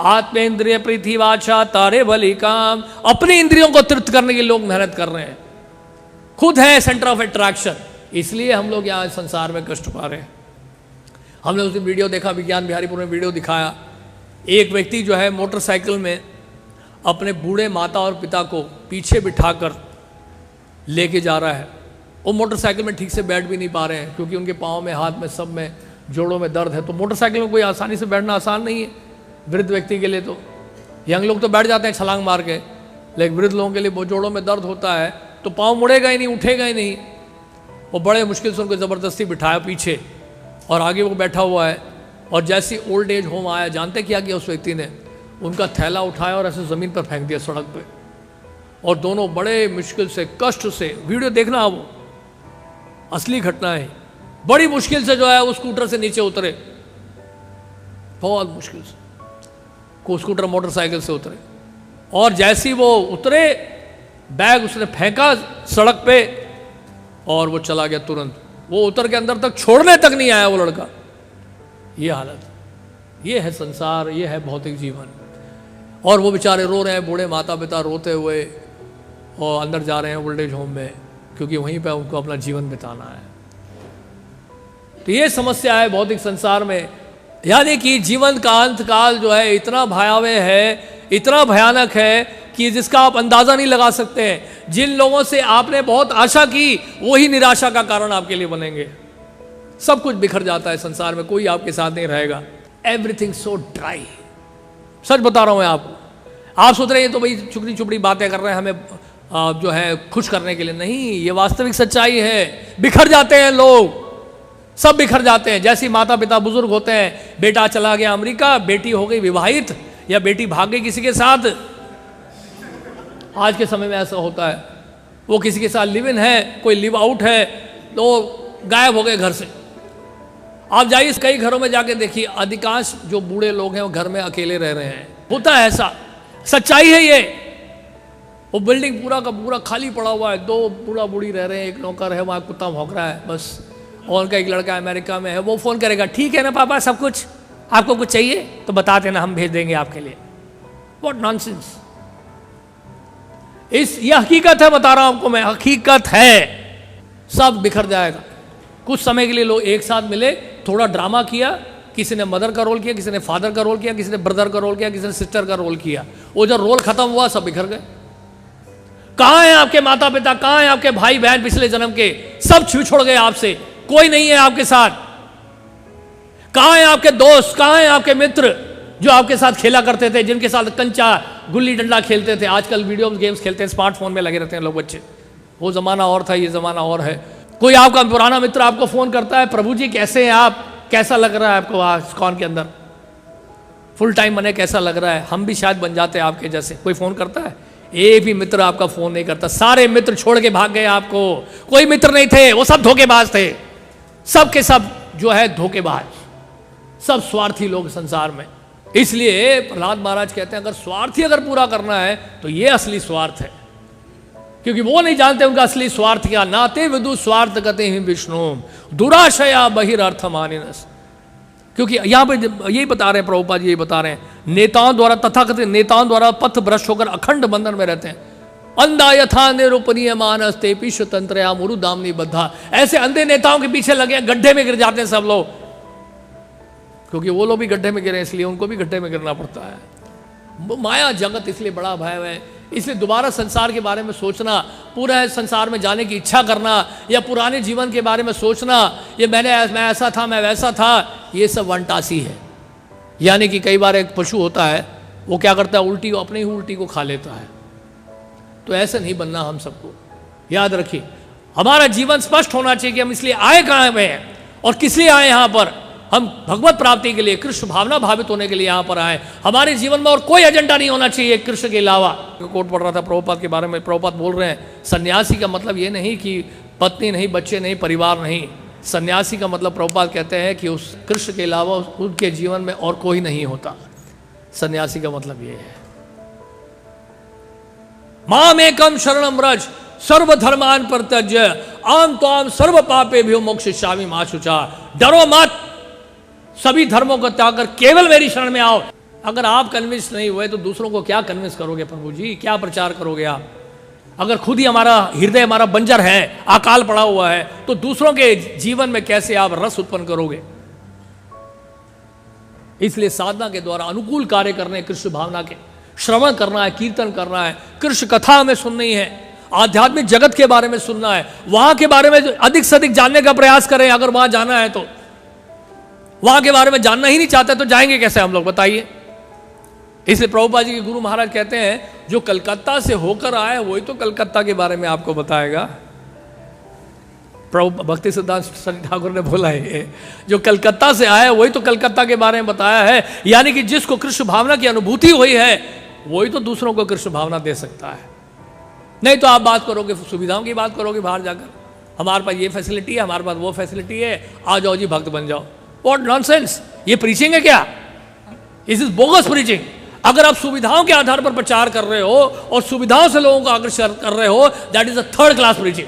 आत्मेंद्रिय प्रीति वाचा तारे भली काम। अपनी इंद्रियों को तृप्त करने के लिए लोग मेहनत कर रहे हैं, खुद है सेंटर ऑफ अट्रैक्शन, इसलिए हम लोग यहाँ संसार में कष्ट पा रहे हैं। हमने उस दिन वीडियो देखा, विज्ञान बिहारीपुर में वीडियो दिखाया, एक व्यक्ति जो है मोटरसाइकिल में अपने बूढ़े माता और पिता को पीछे बिठाकर लेके जा रहा है। वो मोटरसाइकिल में ठीक से बैठ भी नहीं पा रहे हैं क्योंकि उनके पाँव में, हाथ में, सब में, जोड़ों में दर्द है। तो मोटरसाइकिल में कोई आसानी से बैठना आसान नहीं है वृद्ध व्यक्ति के लिए। तो यंग लोग तो बैठ जाते हैं छलांग मार के, लेकिन वृद्ध लोगों के लिए वो जोड़ों में दर्द होता है तो पाँव मुड़ेगा ही नहीं, उठेगा ही नहीं। वो बड़े मुश्किल से उनको ज़बरदस्ती बिठाया पीछे और आगे वो बैठा हुआ है। और जैसे ओल्ड एज होम आया, जानते क्या किया उस व्यक्ति ने? उनका थैला उठाया और ऐसे ज़मीन पर फेंक दिया सड़क पे। और दोनों बड़े मुश्किल से, कष्ट से, वीडियो देखना, वो असली घटना है, बड़ी मुश्किल से जो है उस स्कूटर से नीचे उतरे, बहुत मुश्किल से को स्कूटर मोटरसाइकिल से उतरे। और जैसे ही वो उतरे, बैग उसने फेंका सड़क पे और वो चला गया तुरंत। वो उतर के अंदर तक छोड़ने तक नहीं आया वो लड़का। ये हालत, ये है संसार, ये है भौतिक जीवन। और वो बेचारे रो रहे हैं, बूढ़े माता पिता रोते हुए, और अंदर जा रहे हैं ओल्ड एज होम में क्योंकि वहीं पे उनको अपना जीवन बिताना है। तो ये समस्या है भौतिक संसार में, यानी कि जीवन का अंत काल जो है इतना भयावह है, इतना भयानक है कि जिसका आप अंदाज़ा नहीं लगा सकते हैं। जिन लोगों से आपने बहुत आशा की, वही निराशा का कारण आपके लिए बनेंगे। सब कुछ बिखर जाता है संसार में, कोई आपके साथ नहीं रहेगा। एवरीथिंग सो ड्राई, सच बता रहा हूँ मैं आपको। आप सोच रहे हैं तो भाई चुपड़ी चुपड़ी बातें कर रहे हैं हमें जो है खुश करने के लिए, नहीं, ये वास्तविक सच्चाई है। बिखर जाते हैं लोग, सब बिखर जाते हैं। जैसे माता पिता बुजुर्ग होते हैं, बेटा चला गया अमेरिका, बेटी हो गई विवाहित, या बेटी भाग गई किसी के साथ। आज के समय में ऐसा होता है, वो किसी के साथ लिव इन है, कोई लिव आउट है, तो गायब हो गए घर से। आप जाइए कई घरों में जाके देखिए, अधिकांश जो बूढ़े लोग हैं वो घर में अकेले रह रहे हैं। होता है ऐसा, सच्चाई है ये। वो बिल्डिंग पूरा का पूरा खाली पड़ा हुआ है, दो बूढ़ा बूढ़ी रह रहे हैं, एक नौकर है, वहाँ कुत्ता भौंक रहा है बस। और उनका एक लड़का अमेरिका में है, वो फ़ोन करेगा, ठीक है ना पापा सब कुछ, आपको कुछ चाहिए तो बता देना, हम भेज देंगे आपके लिए। What nonsense. ये हकीकत है, बता रहा हूं आपको मैं, हकीकत है। सब बिखर जाएगा। कुछ समय के लिए लोग एक साथ मिले, थोड़ा ड्रामा किया, किसी ने मदर का रोल किया, किसी ने फादर का रोल किया, किसी ने ब्रदर का रोल किया, किसी ने सिस्टर का रोल किया। वो जब रोल खत्म हुआ, सब बिखर गए। कहाँ हैं आपके माता पिता, कहाँ हैं आपके भाई बहन पिछले जन्म के? सब छोड़ गए आपसे, कोई नहीं है आपके साथ। कहाँ हैं आपके दोस्त, कहाँ हैं आपके मित्र जो आपके साथ खेला करते थे, जिनके साथ कंचा गुल्ली डंडा खेलते थे? आजकल वीडियो गेम्स खेलते हैं, स्मार्टफोन में लगे रहते हैं लोग बच्चे। वो ज़माना और था, ये ज़माना और है। कोई आपका पुराना मित्र आपको फ़ोन करता है, प्रभु जी कैसे हैं आप, कैसा लग रहा है आपको आज इस्कॉन के अंदर, फुल टाइम बने, कैसा लग रहा है? हम भी शायद बन जाते हैं आपके जैसे। कोई फ़ोन करता है? एक भी मित्र आपका फ़ोन नहीं करता। सारे मित्र छोड़ के भाग गए आपको। कोई मित्र नहीं थे, वो सब धोखेबाज थे। सब के सब जो है धोखेबाज, सब स्वार्थी लोग संसार में। इसलिए प्रहलाद महाराज कहते हैं, अगर स्वार्थी अगर पूरा करना है तो ये असली स्वार्थ है, क्योंकि वो नहीं जानते उनका असली स्वार्थ क्या। नाते विदु स्वार्थ गते ही विष्णु दुराशया बहिर्थ मानिनस। क्योंकि यहाँ पे यही बता रहे हैं प्रभुपाद जी, यही बता रहे हैं, नेताओं द्वारा, तथाकथित नेताओं द्वारा पथ भ्रष्ट होकर अखंड बंधन में रहते हैं। अंधा यथा निरूपणीय मानस ते पिश तंत्रया मुरु दामनी बद्धा। ऐसे अंधे नेताओं के पीछे लगे, गड्ढे में गिर जाते हैं सब लोग, क्योंकि वो लोग भी गड्ढे में गिरे, इसलिए उनको भी गड्ढे में गिरना पड़ता है। माया जगत इसलिए बड़ा भय है। इसलिए दोबारा संसार के बारे में सोचना, पूरा संसार में जाने की इच्छा करना, या पुराने जीवन के बारे में सोचना, ये मैं ऐसा था, मैं वैसा था, ये सब वनटासी है। यानी कि कई बार एक पशु होता है, वो क्या करता है, उल्टी, अपनी ही उल्टी को खा लेता है। तो ऐसे नहीं बनना हम सबको। याद रखिए, हमारा जीवन स्पष्ट होना चाहिए कि हम इसलिए आए कहाँ पे हैं और किस लिए आए यहाँ पर। हम भगवत प्राप्ति के लिए, कृष्ण भावना भावित होने के लिए यहाँ पर आए। हमारे जीवन में और कोई एजेंडा नहीं होना चाहिए कृष्ण के अलावा। कोट पढ़ रहा था प्रभुपाद के बारे में, प्रभुपाद बोल रहे हैं, सन्यासी का मतलब ये नहीं कि पत्नी नहीं, बच्चे नहीं, परिवार नहीं। सन्यासी का मतलब प्रभुपाद कहते हैं कि उस कृष्ण के अलावा उनके जीवन में और कोई नहीं होता। सन्यासी का मतलब ये है, माम एकम शरणम व्रज सर्वधर्मान परित्यज्य आम त्वाम सर्व पापेभ्यो मोक्षयिष्यामि मा शुचा। डरो मत, सभी धर्मों को त्याग कर केवल मेरी शरण में आओ। अगर आप कन्विंस नहीं हुए तो दूसरों को क्या कन्विंस करोगे प्रभु जी, क्या प्रचार करोगे आप? अगर खुद ही हमारा हृदय हमारा बंजर है, अकाल पड़ा हुआ है, तो दूसरों के जीवन में कैसे आप रस उत्पन्न करोगे? इसलिए साधना के द्वारा अनुकूल कार्य करने, कृष्ण भावना के श्रवण करना है, कीर्तन करना है, कृष्ण कथा हमें सुननी है, आध्यात्मिक जगत के बारे में सुनना है, वहां के बारे में अधिक से अधिक जानने का प्रयास करें। अगर वहां जाना है तो, वहां के बारे में जानना ही नहीं चाहते तो जाएंगे कैसे हम लोग, बताइए? इसलिए प्रभुपाद जी के गुरु महाराज कहते हैं जो कलकत्ता से होकर आए वही तो कलकत्ता के बारे में आपको बताएगा। प्रभु भक्ति सिद्धांत सरस्वती ठाकुर ने बोला है जो कलकत्ता से आया वही तो कलकत्ता के बारे में बताया है। यानी कि जिसको कृष्ण भावना की अनुभूति हुई है वही तो दूसरों को कृष्ण भावना दे सकता है। नहीं तो आप बात करोगे, सुविधाओं की बात करोगे बाहर जाकर, हमारे पास ये फैसिलिटी है, हमारे पास वो फैसिलिटी है, आ जाओ जी भक्त बन जाओ। व्हाट नॉनसेंस, ये प्रीचिंग है क्या? इस इज बोगस प्रीचिंग। अगर आप सुविधाओं के आधार पर प्रचार कर रहे हो और सुविधाओं से लोगों को आकर्षित कर रहे हो, that is a third class preaching.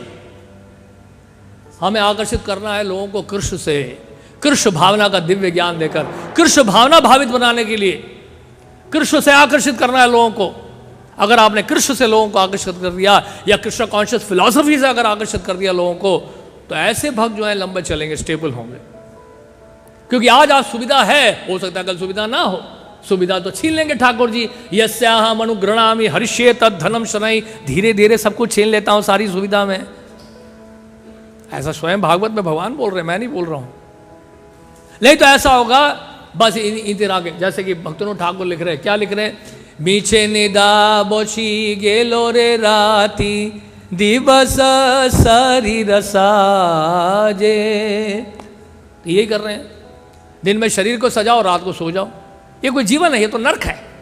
हमें आकर्षित करना है लोगों को कृष्ण से, कृष्ण भावना का दिव्य ज्ञान देकर, कृष्ण भावना भावित बनाने के लिए कृष्ण से आकर्षित करना है लोगों को। अगर आपने कृष्ण से लोगों को आकर्षित कर दिया या कृष्ण कॉन्शियस फिलॉसफी से अगर आकर्षित कर दिया लोगों को, तो ऐसे भक्त जो है लंबे चलेंगे, स्टेबल होंगे। क्योंकि आज सुविधा है, हो सकता है कल सुविधा ना हो, सुविधा तो छीन लेंगे ठाकुर जी। यस्याहम अनुगृणामि हरिष्ये तद धनम शनै, धीरे धीरे सब कुछ छीन लेता हूं सारी सुविधा में। ऐसा स्वयं भागवत में भगवान बोल रहे हैं, मैं नहीं बोल रहा हूं। नहीं तो ऐसा होगा बस इन आगे, जैसे कि भक्तों ठाकुर लिख रहे हैं, क्या लिख रहे हैं? मीछे निदा बोची गेलो रे राती दिवस शरीर साजे। यही कर रहे हैं, दिन में शरीर को सजाओ, रात को सो जाओ। ये कोई जीवन है? ये तो नर्क है।